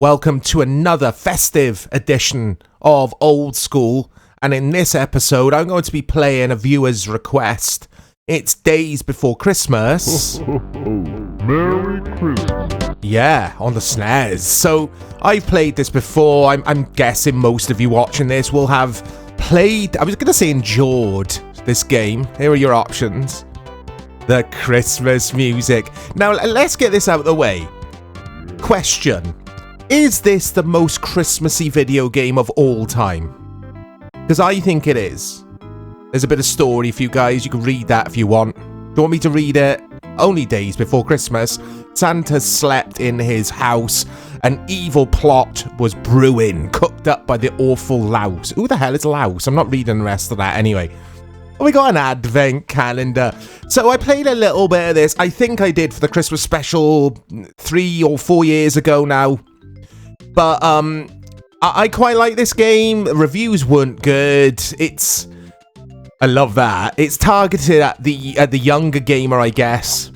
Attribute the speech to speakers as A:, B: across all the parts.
A: Welcome to another festive edition of Old School, and in this episode I'm going to be playing a viewer's request. It's Daze Before Christmas.
B: Merry Christmas.
A: Yeah, on the SNES. So, I've played this before. I'm guessing most of you watching this will have played, I was going to say endured, this game. Here are your options. The Christmas music. Now, let's get this out of the way. Question. Is this the most Christmassy video game of all time? Because I think it is. There's a bit of story for you guys. You can read that if you want. Do you want me to read it? Only days before Christmas, Santa slept in his house. An evil plot was brewing, cooked up by the awful louse. Who the hell is louse? I'm not reading the rest of that anyway. We got an advent calendar. So I played a little bit of this. I think I did for the Christmas special 3 or 4 years ago now. But I quite like this game. Reviews weren't good. I love that. It's targeted at the younger gamer, I guess.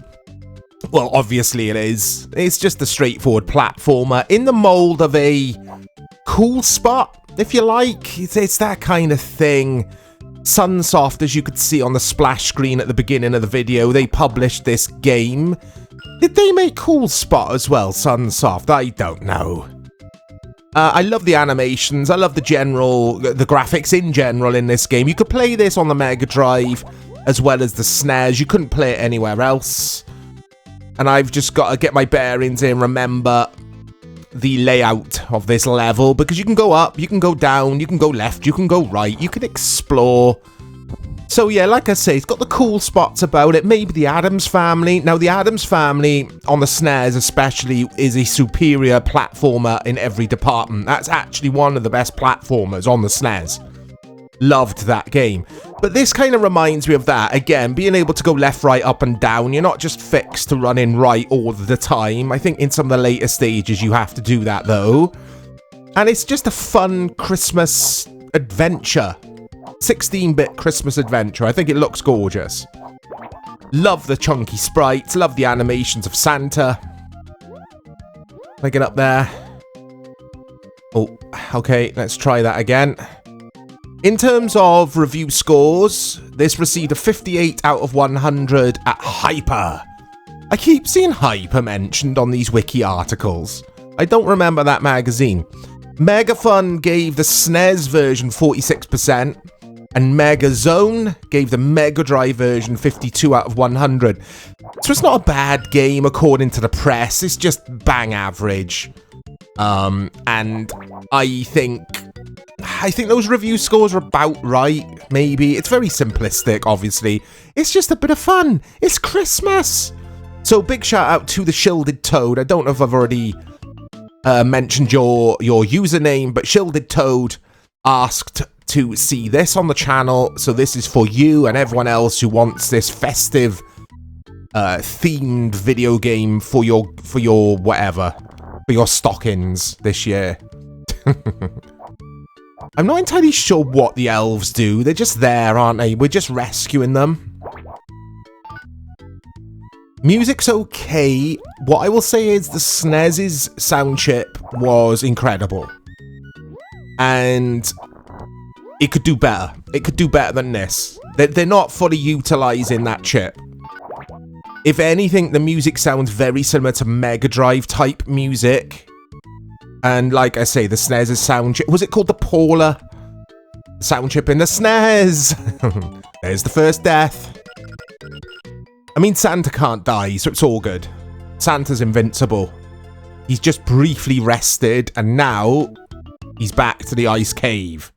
A: Well, obviously it is. It's just a straightforward platformer in the mold of a Cool Spot, if you like. It's that kind of thing. Sunsoft, as you could see on the splash screen at the beginning of the video, they published this game. Did they make Cool Spot as well, Sunsoft? I don't know. I love the animations. I love the graphics in general in this game. You could play this on the Mega Drive as well as the SNES. You couldn't play it anywhere else. And I've just got to get my bearings in, remember the layout of this level, because you can go up, you can go down, you can go left, you can go right, you can explore. So yeah, like I say, it's got the cool spots about it. Maybe the Addams Family. Now, the Addams Family, on the SNES especially, is a superior platformer in every department. That's actually one of the best platformers on the SNES. Loved that game. But this kind of reminds me of that. Again, being able to go left, right, up and down. You're not just fixed to running right all the time. I think in some of the later stages you have to do that though. And it's just a fun Christmas adventure. 16-bit Christmas adventure. I think it looks gorgeous. Love the chunky sprites. Love the animations of Santa. Can I get up there? Oh, okay. Let's try that again. In terms of review scores, this received a 58 out of 100 at Hyper. I keep seeing Hyper mentioned on these wiki articles. I don't remember that magazine. Megafun gave the SNES version 46%, and Mega Zone gave the Mega Drive version 52 out of 100. So it's not a bad game according to the press, it's just bang average. And I think those review scores are about right, maybe. It's very simplistic, obviously. It's just a bit of fun. It's Christmas. So big shout out to the Shielded Toad. I don't know if I've already mentioned your username, but Shielded Toad asked to see this on the channel. So this is for you and everyone else who wants this festive themed video game for your whatever, for your stockings this year. I'm not entirely sure what the elves do. They're just there, aren't they? We're just rescuing them. Music's okay. What I will say is the SNES's sound chip was incredible. And it could do better. It could do better than this. They're not fully utilising that chip. If anything, the music sounds very similar to Mega Drive type music. And like I say, the SNES's sound chip... Was it called the Paula? Sound chip in the SNES! There's the first death. I mean, Santa can't die, so it's all good. Santa's invincible. He's just briefly rested, and now he's back to the ice cave.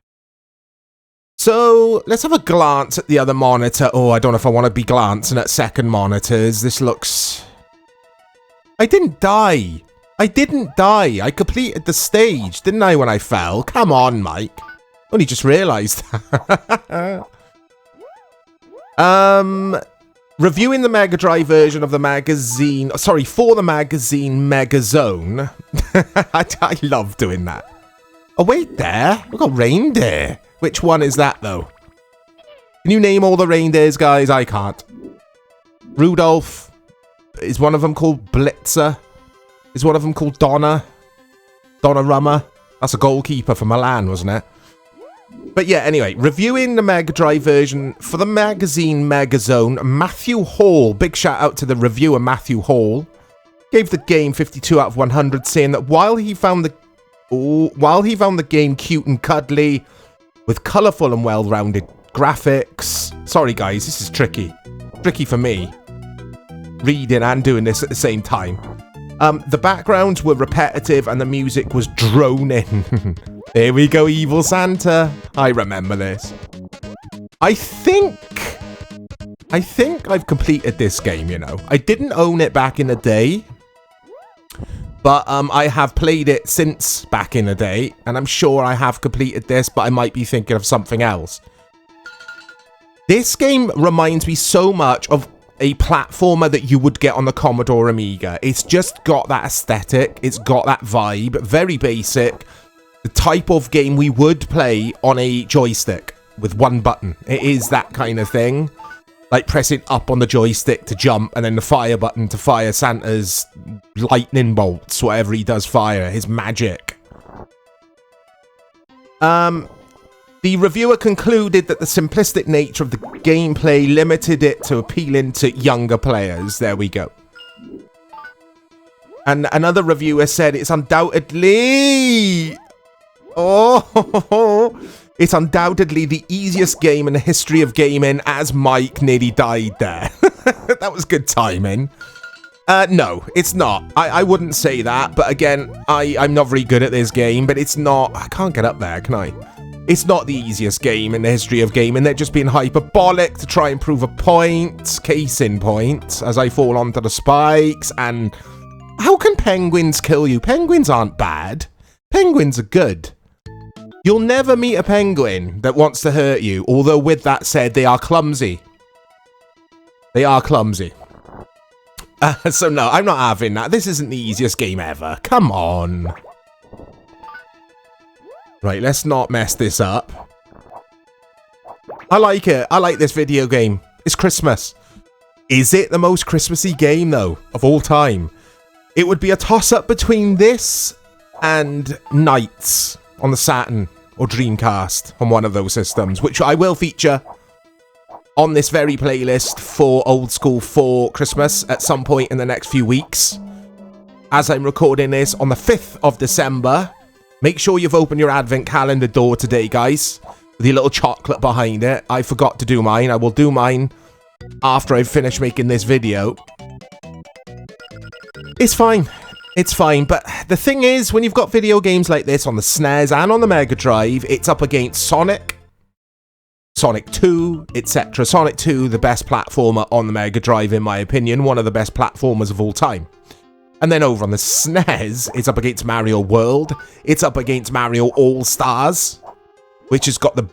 A: So, let's have a glance at the other monitor. Oh, I don't know if I want to be glancing at second monitors. This looks... I didn't die. I didn't die. I completed the stage, didn't I, when I fell? Come on, Mike. Only just realised. Reviewing the Mega Drive version of the magazine... Sorry, for the magazine Mega Zone. I love doing that. Oh, wait there. We've got reindeer. Which one is that, though? Can you name all the reindeers, guys? I can't. Rudolph. Is one of them called Blitzer? Is one of them called Donna? Donnarumma. That's a goalkeeper for Milan, wasn't it? But yeah, anyway, reviewing the Mega Drive version for the magazine Megazone, Matthew Hall, big shout out to the reviewer Matthew Hall, gave the game 52 out of 100, saying that while he found the game cute and cuddly, with colourful and well-rounded graphics... Sorry guys, this is tricky. Tricky for me. Reading and doing this at the same time. The backgrounds were repetitive and the music was droning. There we go, Evil Santa. I remember this. I think I've completed this game, you know. I didn't own it back in the day, but I have played it since back in the day, and I'm sure I have completed this, but I might be thinking of something else. This game reminds me so much of a platformer that you would get on the Commodore Amiga. It's just got that aesthetic, it's got that vibe, very basic. The type of game we would play on a joystick with one button. It is that kind of thing. Like pressing up on the joystick to jump and then the fire button to fire Santa's lightning bolts, whatever he does fire, his magic. The reviewer concluded that the simplistic nature of the gameplay limited it to appealing to younger players. There we go. And another reviewer said it's undoubtedly... it's undoubtedly the easiest game in the history of gaming, as Mike nearly died there. That was good timing. No, it's not. I wouldn't say that, but again, I'm not very good at this game, but it's not... I can't get up there, can I? It's not the easiest game in the history of gaming. They're just being hyperbolic to try and prove a point. Case in point, as I fall onto the spikes, and... How can penguins kill you? Penguins aren't bad. Penguins are good. You'll never meet a penguin that wants to hurt you, although with that said, they are clumsy. They are clumsy. So no, I'm not having that. This isn't the easiest game ever. Come on. Right, let's not mess this up. I like it. I like this video game. It's Christmas. Is it the most Christmassy game, though, of all time? It would be a toss-up between this and Knights on the Saturn or Dreamcast on one of those systems, which I will feature on this very playlist for Old School for Christmas at some point in the next few weeks. As I'm recording this on the 5th of December, make sure you've opened your advent calendar door today, guys, with your little chocolate behind it. I forgot to do mine. I will do mine after I've finished making this video. It's fine. It's fine, but the thing is, when you've got video games like this on the SNES and on the Mega Drive, it's up against Sonic, Sonic 2, etc. Sonic 2, the best platformer on the Mega Drive, in my opinion, one of the best platformers of all time. And then over on the SNES, it's up against Mario World, it's up against Mario All-Stars, which has got the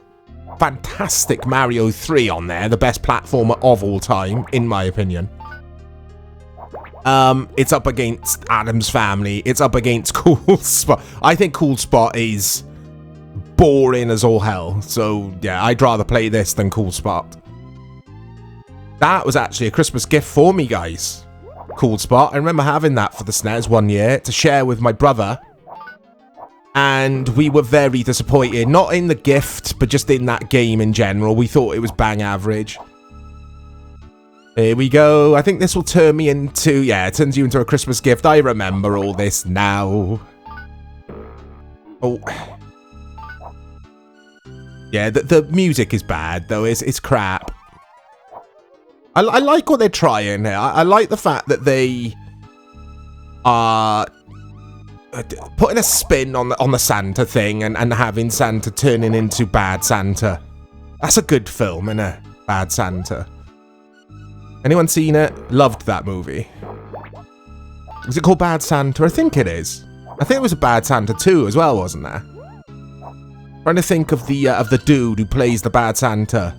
A: fantastic Mario 3 on there, the best platformer of all time, in my opinion. It's up against Addams Family. It's up against Cool Spot. I think Cool Spot is boring as all hell. So, yeah, I'd rather play this than Cool Spot. That was actually a Christmas gift for me, guys. Cool Spot. I remember having that for the SNES one year to share with my brother. And we were very disappointed. Not in the gift, but just in that game in general. We thought it was bang average. Here we go. I think this will turn me into... Yeah, it turns you into a Christmas gift. I remember all this now. Oh. Yeah, the music is bad, though. It's crap. I like what they're trying here. I like the fact that they are putting a spin on the Santa thing and having Santa turning into Bad Santa. That's a good film, innit? Bad Santa. Anyone seen it? Loved that movie. Is it called Bad Santa? I think it is. I think it was a Bad Santa 2 as well, wasn't there? Trying to think of the dude who plays the Bad Santa.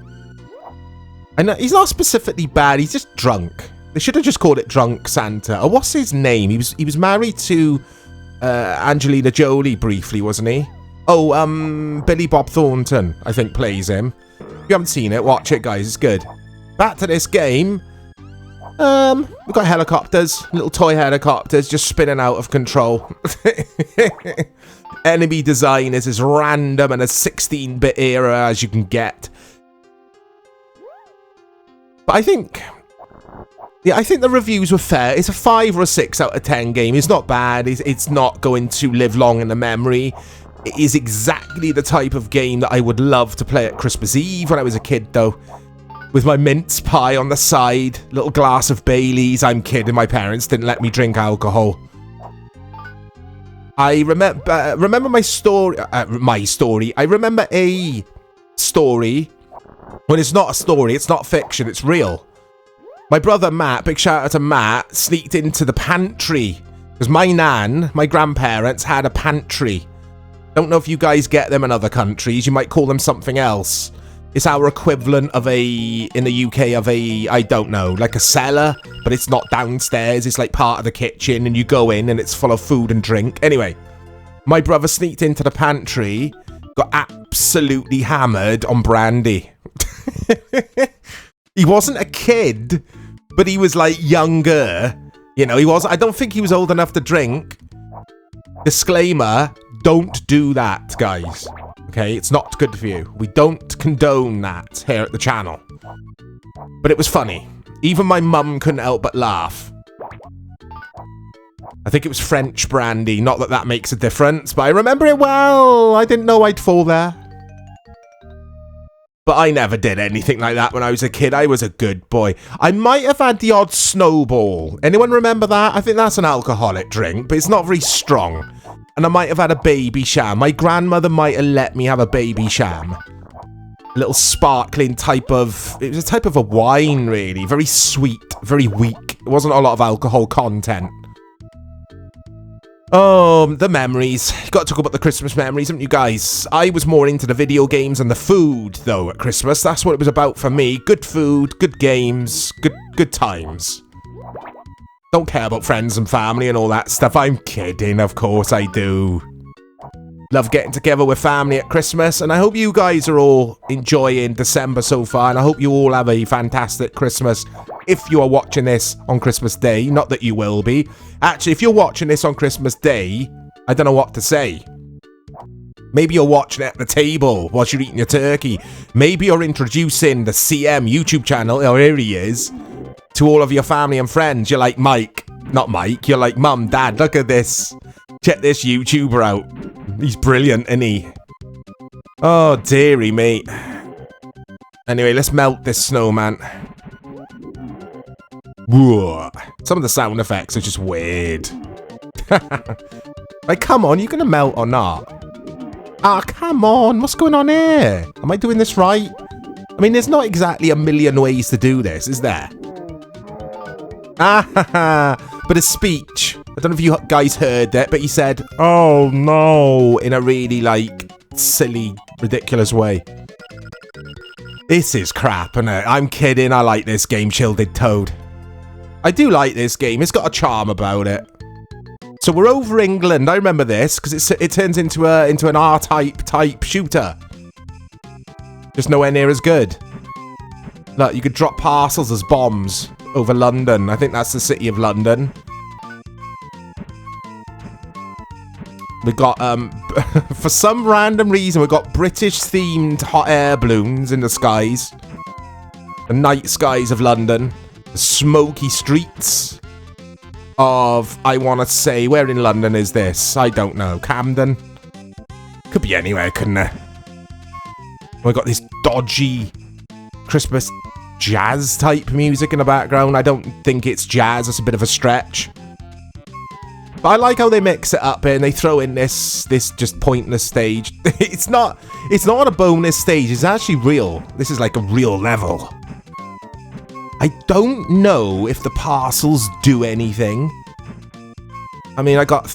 A: And he's not specifically bad. He's just drunk. They should have just called it Drunk Santa. Or what's his name? He was married to Angelina Jolie briefly, wasn't he? Oh, Billy Bob Thornton, I think, plays him. If you haven't seen it, watch it, guys. It's good. Back to this game. We've got helicopters, little toy helicopters, just spinning out of control. Enemy design is as random and as 16-bit era as you can get. But I think the reviews were fair. It's a 5 or a 6 out of 10 game. It's not bad. It's not going to live long in the memory. It is exactly the type of game that I would love to play at Christmas Eve when I was a kid, though. With my mince pie on the side, little glass of Baileys. I'm kidding, my parents didn't let me drink alcohol. I remember my story. I remember a story. When it's not a story, it's not fiction, it's real. My brother Matt, big shout out to Matt, sneaked into the pantry. Because my grandparents had a pantry. Don't know if you guys get them in other countries. You might call them something else. It's our equivalent of in the UK of I don't know, like a cellar, but it's not downstairs. It's like part of the kitchen, and you go in and it's full of food and drink. Anyway, my brother sneaked into the pantry, got absolutely hammered on brandy. He wasn't a kid, but he was like younger. You know, I don't think he was old enough to drink. Disclaimer, don't do that, guys. Okay, it's not good for you. We don't condone that here at the channel. But it was funny. Even my mum couldn't help but laugh. I think it was French brandy, not that that makes a difference, but I remember it well. I didn't know I'd fall there. But I never did anything like that when I was a kid. I was a good boy. I might have had the odd snowball. Anyone remember that? I think that's an alcoholic drink, but it's not very strong. And I might have had a baby sham. My grandmother might have let me have a baby sham. A little sparkling type of... It was a type of a wine, really. Very sweet, very weak. There wasn't a lot of alcohol content. The memories. You've got to talk about the Christmas memories, haven't you guys? I was more into the video games and the food, though, at Christmas. That's what it was about for me. Good food, good games, good times. Don't care about friends and family and all that stuff. I'm kidding, of course I do. Love getting together with family at Christmas, and I hope you guys are all enjoying December so far, and I hope you all have a fantastic Christmas if you are watching this on Christmas Day. Not that you will be. Actually, if you're watching this on Christmas Day, I don't know what to say. Maybe you're watching it at the table whilst you're eating your turkey. Maybe you're introducing the CM YouTube channel, oh, here he is, to all of your family and friends. You're like, Mike, not Mike, you're like, Mum, Dad, look at this. Check this YouTuber out. He's brilliant, isn't he? Oh, dearie me. Anyway, let's melt this snowman. Whoa. Some of the sound effects are just weird. Like, come on, you gonna melt or not? Ah, come on, what's going on here? Am I doing this right? I mean, there's not exactly a million ways to do this, is there? But a speech. I don't know if you guys heard that, but he said, "Oh no," in a really, like, silly, ridiculous way. This is crap, innit? I'm kidding, I like this game, Childed Toad. I do like this game, it's got a charm about it. So we're over England, I remember this, because it turns into an R-type shooter. Just nowhere near as good. Look, you could drop parcels as bombs over London. I think that's the city of London. We got, for some random reason, we got British-themed hot air balloons in the skies. The night skies of London. The smoky streets of, I want to say, where in London is this? I don't know. Camden? Could be anywhere, couldn't it? We got this dodgy Christmas jazz-type music in the background. I don't think it's jazz. It's a bit of a stretch. But I like how they mix it up and they throw in this just pointless stage. It's not a bonus stage, it's actually real. This is like a real level. I don't know if the parcels do anything. I mean, I got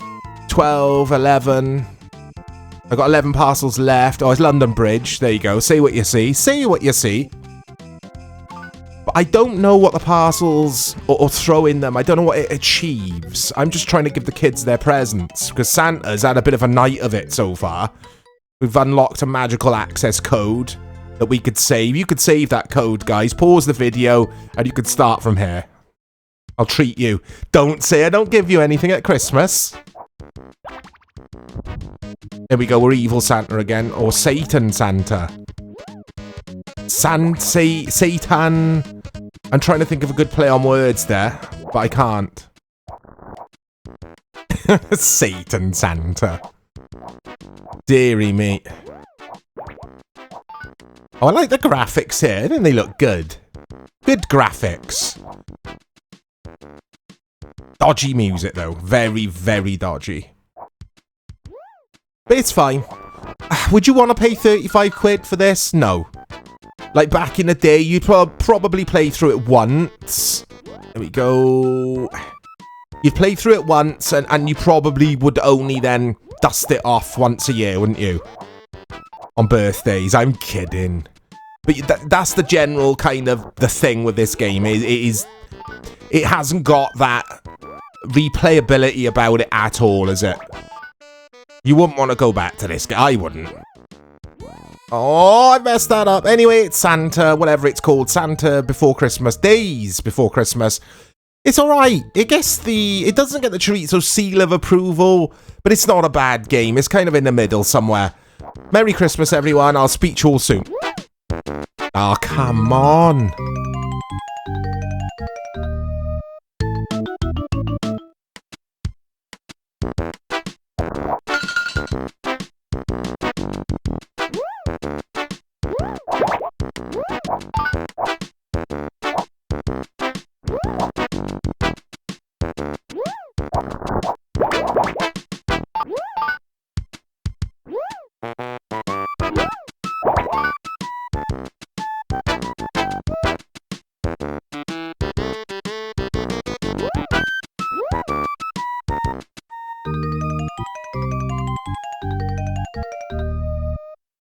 A: 12, 11. I got 11 parcels left. Oh, it's London Bridge. There you go. Say what you see. Say what you see. But I don't know what the parcels or throw in them. I don't know what it achieves. I'm just trying to give the kids their presents because Santa's had a bit of a night of it so far. We've unlocked a magical access code that we could save. You could save that code, guys. Pause the video and you could start from here. I'll treat you. Don't say I don't give you anything at Christmas. There we go, we're evil Santa again. Or Satan Santa. Satan. I'm trying to think of a good play on words there, but I can't. Satan Santa. Deary me. Oh, I like the graphics here. Don't they look good? Good graphics. Dodgy music, though. Very, very dodgy. But it's fine. Would you want to pay 35 quid for this? No. Like back in the day, you'd probably play through it once. There we go. You'd play through it once, and you probably would only then dust it off once a year, wouldn't you? On birthdays. I'm kidding. But that's the general kind of the thing with this game. It hasn't got that replayability about it at all, is it? You wouldn't want to go back to this game. I wouldn't. Oh, I messed that up. Anyway, it's Santa, whatever it's called. Santa Before Christmas. Daze Before Christmas. It's alright. It doesn't get the Chorizo seal of approval, but it's not a bad game. It's kind of in the middle somewhere. Merry Christmas, everyone. I'll speak to you all soon. Oh, come on.